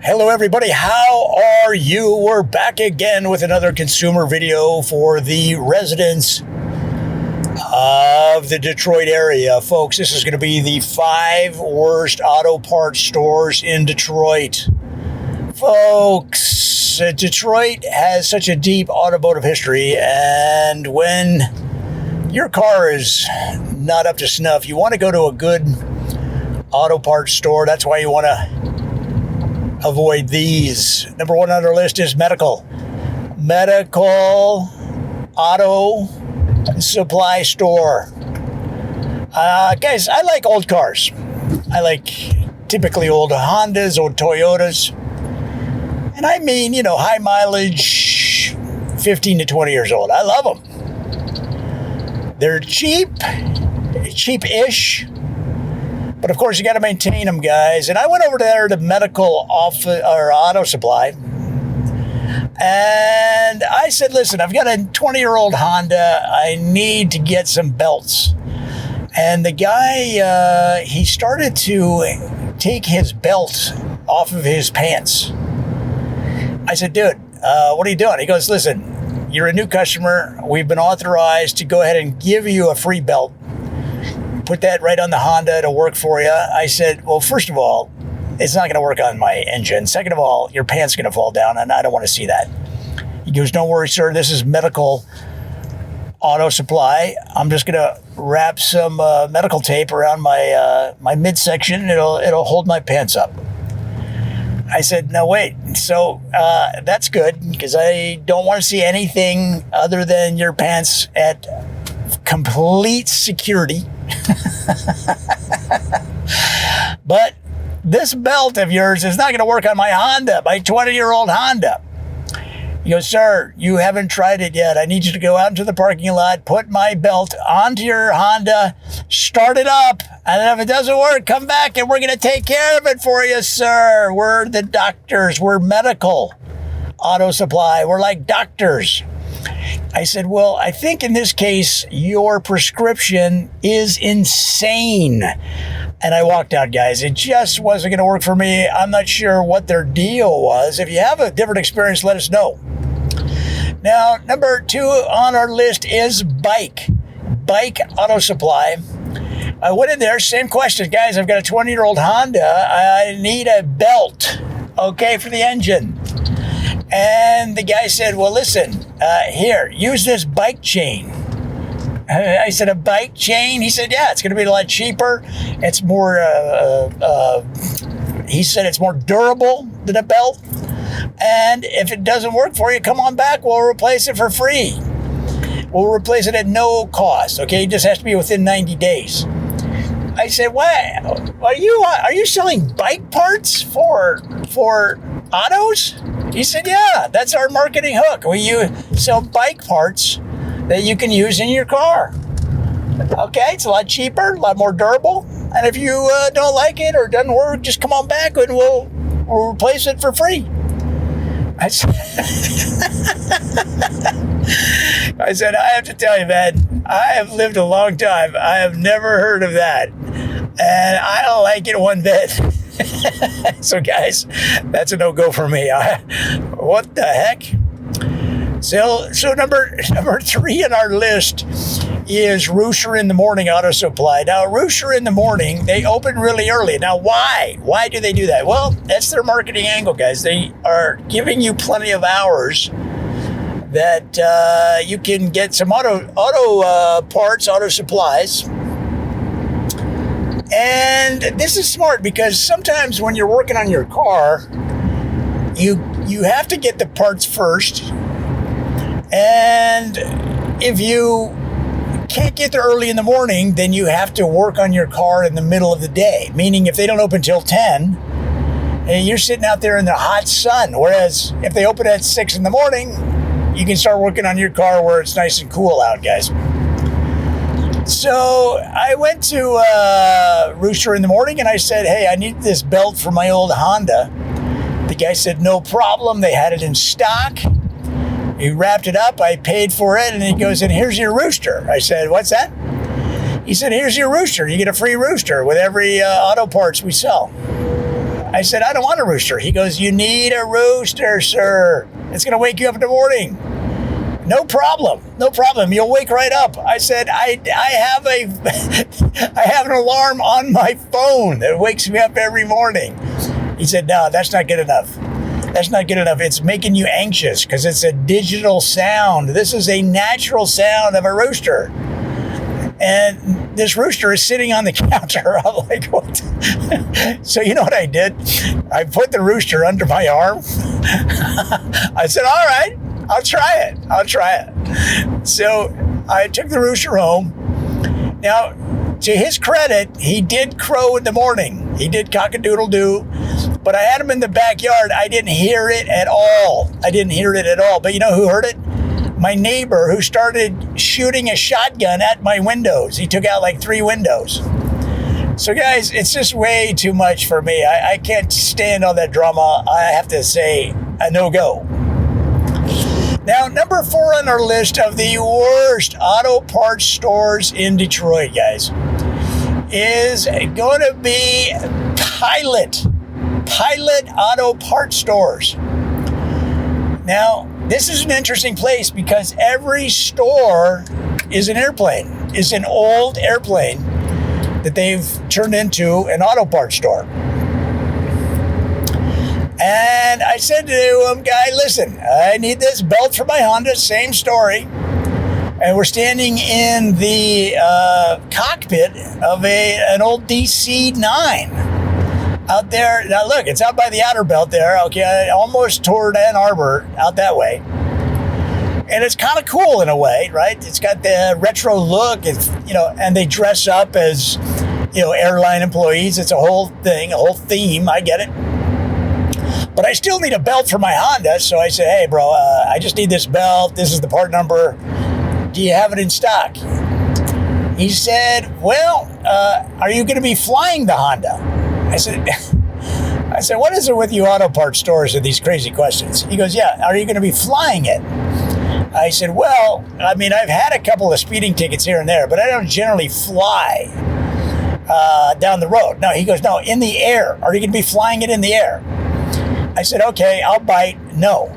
Hello everybody, how are you? We're back again with another consumer video for the residents of the Detroit area. Folks, this is going to be the 5 worst auto parts stores in Detroit. Folks, Detroit has such a deep automotive history, and when your car is not up to snuff, you want to go to a good auto parts store. That's why you want to avoid these. Number 1 on our list is medical auto supply store. Guys, I like old cars. I like typically old Hondas, old Toyotas. And I mean, high mileage, 15 to 20 years old. I love them. They're cheap-ish. But of course, you got to maintain them, guys. And I went over there to medical office or auto supply, and I said, "Listen, I've got a 20-year-old Honda. I need to get some belts." And the guy, he started to take his belt off of his pants. I said, "Dude, what are you doing?" He goes, "Listen, you're a new customer. We've been authorized to go ahead and give you a free belt. Put that right on the Honda to work for you." I said, "Well, first of all, it's not going to work on my engine. Second of all, your pants are going to fall down, and I don't want to see that." He goes, "Don't worry, sir. This is medical auto supply. I'm just going to wrap some medical tape around my midsection. It'll hold my pants up." I said, "No, wait. So that's good, because I don't want to see anything other than your pants at complete security. But this belt of yours is not going to work on my Honda, my 20-year-old Honda." He goes, "Sir, you haven't tried it yet. I need you to go out into the parking lot, put my belt onto your Honda, start it up, and if it doesn't work, come back and we're going to take care of it for you, sir. We're the doctors. We're medical auto supply. We're like doctors." I said, "Well, I think in this case, your prescription is insane." And I walked out, guys. It just wasn't going to work for me. I'm not sure what their deal was. If you have a different experience, let us know. Now, number 2 on our list is bike auto supply. I went in there, same question. "Guys, I've got a 20-year-old Honda. I need a belt, okay, for the engine." And the guy said, "Well, listen, here, use this bike chain." I said, "A bike chain?" He said, "Yeah, it's going to be a lot cheaper. It's more, he said it's more durable than a belt. And if it doesn't work for you, come on back. We'll replace it for free. We'll replace it at no cost, okay? It just has to be within 90 days. I said, "What? Are you selling bike parts for autos?" He said, "Yeah, that's our marketing hook. You sell bike parts that you can use in your car. Okay, it's a lot cheaper, a lot more durable. And if you don't like it or it doesn't work, just come on back and we'll replace it for free." I said, "I have to tell you, man, I have lived a long time. I have never heard of that. And I don't like it one bit." So, guys, that's a no-go for me. What the heck? So number 3 on our list is Rooster in the Morning Auto Supply. Now, Rooster in the Morning, they open really early. Now, why? Why do they do that? Well, that's their marketing angle, guys. They are giving you plenty of hours that you can get some auto parts, auto supplies. And this is smart, because sometimes when you're working on your car, you have to get the parts first. And if you can't get there early in the morning, then you have to work on your car in the middle of the day. Meaning, if they don't open till 10, and you're sitting out there in the hot sun. Whereas if they open at 6 in the morning, you can start working on your car where it's nice and cool out, guys. So I went to Rooster in the Morning and I said, "Hey, I need this belt for my old Honda." The guy said, "No problem." They had it in stock. He wrapped it up. I paid for it. And he goes, "And here's your Rooster." I said, "What's that?" He said, "Here's your Rooster. You get a free Rooster with every auto parts we sell." I said, I don't want a rooster. He goes, you need a rooster, sir. It's going to wake you up in the morning. No problem. No problem. You'll wake right up. I said, I have I have an alarm on my phone that wakes me up every morning. He said, no, that's not good enough. That's not good enough. It's making you anxious because it's a digital sound. This is a natural sound of a rooster. And this rooster is sitting on the counter. I'm like, what? So you know what I did? I put the rooster under my arm. I said, all right, I'll try it. So I took the rooster home. Now, to his credit, he did crow in the morning. He did cock-a-doodle-doo. But I had him in the backyard. I didn't hear it at all. But you know who heard it? My neighbor, who started shooting a shotgun at my windows. He took out like 3 windows. So guys, it's just way too much for me. I can't stand all that drama. I have to say a no-go. Now, number 4 on our list of the worst auto parts stores in Detroit, guys, is going to be Pilot Auto Parts Stores. Now, this is an interesting place because every store is an old airplane that they've turned into an auto parts store. And I said to him, guy, listen, I need this belt for my Honda, same story. And we're standing in the cockpit of an old DC-9. Out there, now look, it's out by the outer belt there, okay, almost toward Ann Arbor, out that way. And it's kind of cool in a way, right? It's got the retro look, it's, and they dress up as, airline employees. It's a whole thing, a whole theme, I get it. But I still need a belt for my Honda, so I said, hey, bro, I just need this belt. This is the part number. Do you have it in stock? He said, well, are you going to be flying the Honda? I said, what is it with you auto parts stores and these crazy questions? He goes, yeah, are you going to be flying it? I said, well, I mean, I've had a couple of speeding tickets here and there, but I don't generally fly down the road. No, he goes, no, in the air. Are you going to be flying it in the air? I said, okay, I'll bite. No,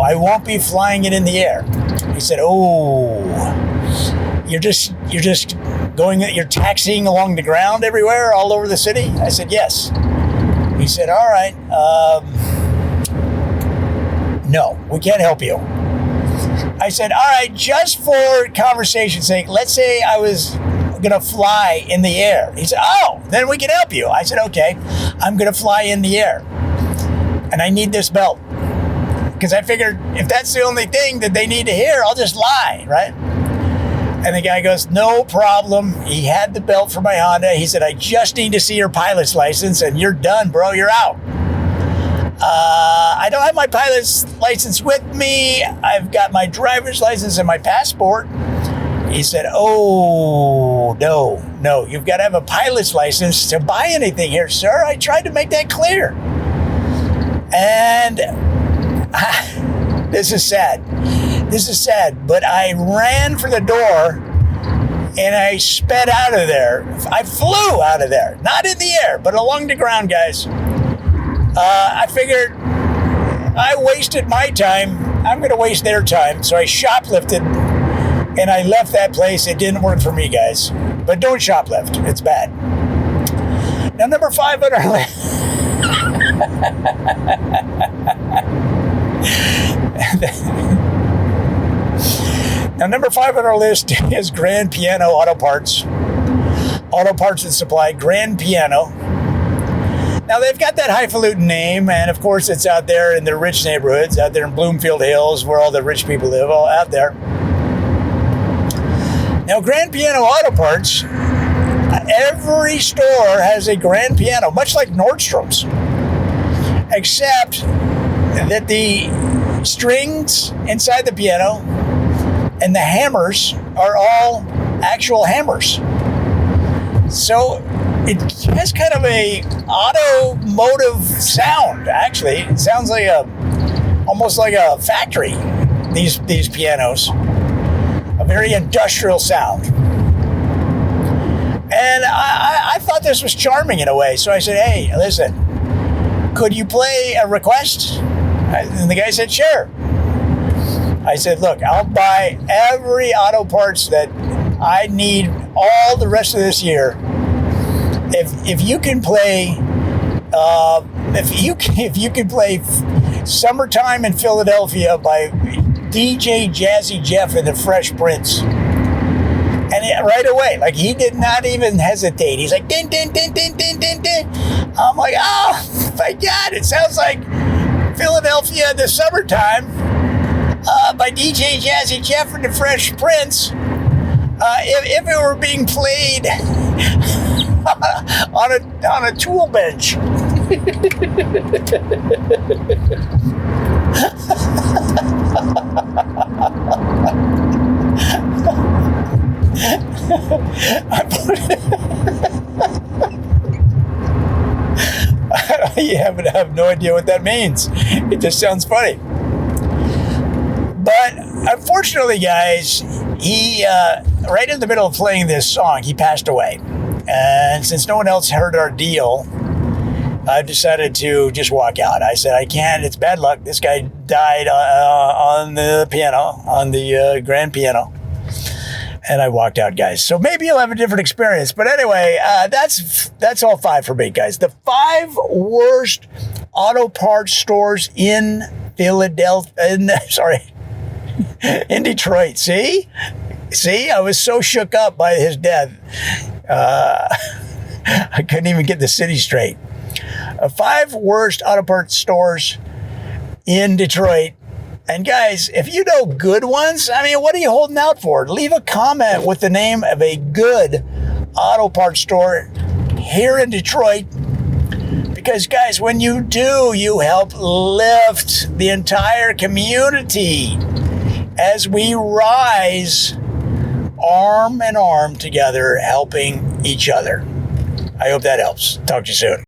I won't be flying it in the air. He said, oh, you're just you're taxiing along the ground everywhere, all over the city? I said, yes. He said, all right, no, we can't help you. I said, all right, just for conversation's sake, let's say I was going to fly in the air. He said, oh, then we can help you. I said, okay, I'm going to fly in the air. And I need this belt. Because I figured if that's the only thing that they need to hear, I'll just lie, right? And the guy goes, no problem. He had the belt for my Honda. He said, I just need to see your pilot's license and you're done, bro. You're out. I don't have my pilot's license with me. I've got my driver's license and my passport. He said, oh, no. You've got to have a pilot's license to buy anything here, sir. I tried to make that clear. And this is sad, but I ran for the door and I sped out of there. I flew out of there, not in the air, but along the ground, guys. I figured I wasted my time. I'm going to waste their time. So I shoplifted and I left that place. It didn't work for me, guys. But don't shoplift. It's bad. Now, number 5 on our list. Now, number 5 on our list is Grand Piano Auto Parts. Auto Parts and Supply, Grand Piano. Now, they've got that highfalutin name, and of course, it's out there in the rich neighborhoods, out there in Bloomfield Hills, where all the rich people live, all out there. Now, Grand Piano Auto Parts, every store has a grand piano, much like Nordstrom's, except that the strings inside the piano and the hammers are all actual hammers. So it has kind of a automotive sound, actually. It sounds like almost like a factory, these pianos. A very industrial sound. And I thought this was charming in a way. So I said, hey, listen, could you play a request? And the guy said, sure. I said, look, I'll buy every auto parts that I need all the rest of this year. If you can play, if you can play "Summertime in Philadelphia" by DJ Jazzy Jeff and the Fresh Prince, and right away, like he did not even hesitate. He's like, din din din din din din din. I'm like, oh my God, it sounds like "Philadelphia in the Summertime" by DJ Jazzy Jeff and the Fresh Prince. If it were being played on a tool bench. I have no idea what that means. It just sounds funny. But unfortunately, guys, he right in the middle of playing this song, he passed away. And since no one else heard our deal, I decided to just walk out. I said, I can't. It's bad luck. This guy died on the piano, on the grand piano. And I walked out, guys. So maybe you'll have a different experience. But anyway, that's all 5 for me, guys. The 5 worst auto parts stores in Philadelphia. In Detroit. See, I was so shook up by his death. I couldn't even get the city straight. 5 worst auto parts stores in Detroit. And guys, if you know good ones, I mean, what are you holding out for? Leave a comment with the name of a good auto parts store here in Detroit. Because guys, when you do, you help lift the entire community as we rise arm in arm together, helping each other. I hope that helps. Talk to you soon.